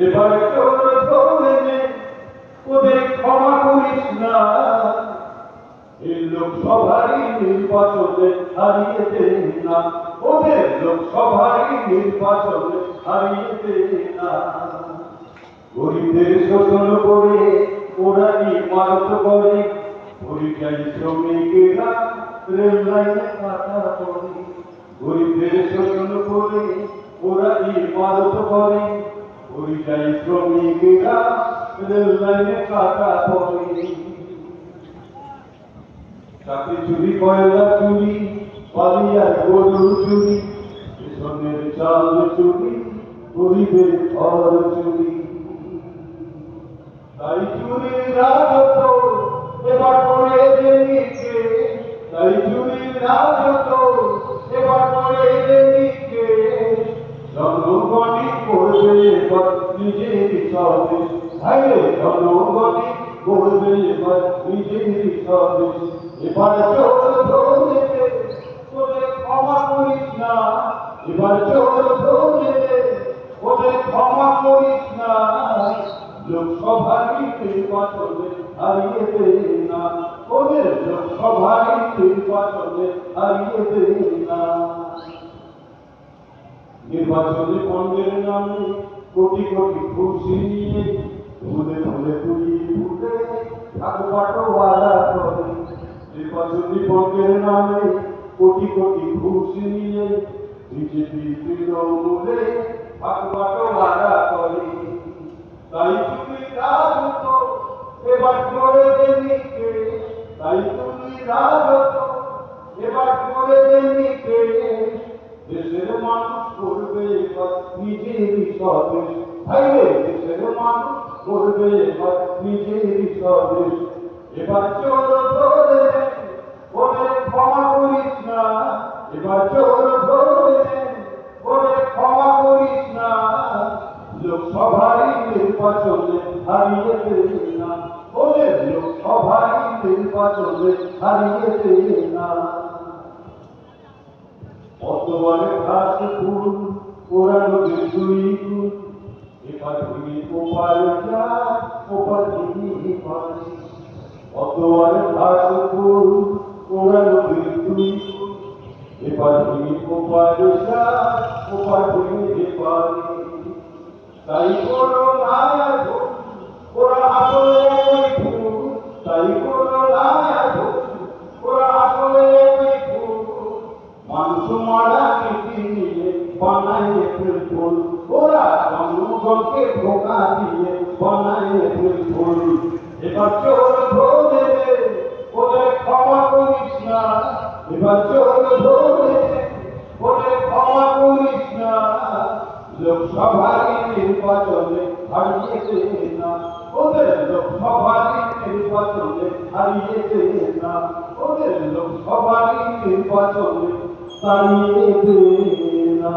এবার তোর ধরে নে, ওদের ক্ষমা করিস না। এই লোকসভারই নির্বাচনে হারিয়ে দে না, ওদের লোকসভারই নির্বাচনে হারিয়ে দে না। গরিবদের শোষণ করে ওরা ইমারত করে, পরিযায়ী শ্রমিকেরা রেল লাইনে কাটা পড়ে। গরিবদের শোষণ করে ওরা ইমারত করে, পরিযায়ী শ্রমিকেরা রেল লাইনে কাটা পড়ে। চাকরি চুরি, কয়লা চুরি, পালিয়ার গরু চুরি, রেশনের চাল চুরি, গরিবের ঘর চুরি। তাই চুরির রাজত্ব এবার করে দেনিকে, তাই চুরির রাজত্ব এবার করে দেনিকে। জনগণই করবে এবার নিজের স্বদেশ, ভাইরে জনগণই করবে এবার নিজের স্বদেশ। এবার চোর ধরে দে, ওদের ক্ষমা করিস না। এবার চোর ধরে দে, ওদের ক্ষমা করিস না। লোকসভারই নির্বাচনে হারিয়ে দে না, ওদের লোকসভারই নির্বাচনে হারিয়ে দে না। নির্বাচনে বন্ডের নামে কোটি কোটি খুশি নিয়ে ভুলে ভুলে তুই ভুলে বাটোয়ারা করে। নির্বাচনী বন্ডের নামে কোটি কোটি খুশি নিয়ে বিজেপি তৃণমূলে বাটোয়ারা করে। তাই তুমি রাজত্ব এবার করে দেনিকে, তাই তুমি রাজত্ব এবার করে দেনিকে। দেশের মানুষ করবে এবার নিজের স্বদেশ, ভাইরে দেশের মানুষ করবে এবার নিজের স্বদেশ। এবার চোর ধরে দে, ওদের ক্ষমা করিস না। এবার চোর ধরে দে, ওদের ক্ষমা করিস না। লোকসভারই নির্বাচনে হারিয়ে দে না, ওদের লোকসভারই নির্বাচনে হারিয়ে দে না। বর্তমানে ঘাস ফুল ওরা নদীর দুই গুণ, এবার ভেঙে ওপার যায়, ওপার ভেঙে পারে। বর্তমানে ঘাস ফুল ওরা নদীর দুই গুণ, এবার ভেঙে ওপার যায়, ওপার ভেঙে পারে। তাই করো না এখন ওরা আসলে একই ফুল, তাই করো না এখন ওরা আসলে একই ফুল। মানুষ মারা নীতি নিয়ে বানায় এপ্রিল ফুল, ওরা জনগণকে ধোঁকা দিয়ে বানায় এপ্রিল ফুল। এবার চোর ধরে দে, ওদের ক্ষমা করিস না। এবার চোর ধরে দে, ওদের ক্ষমা করিস না। লোকসভারই নির্বাচনে হারিয়ে দে না, ওদের লোকসভারই নির্বাচনে হারিয়ে দে না, ওদের লোকসভারই নির্বাচনে হারিয়ে দে না।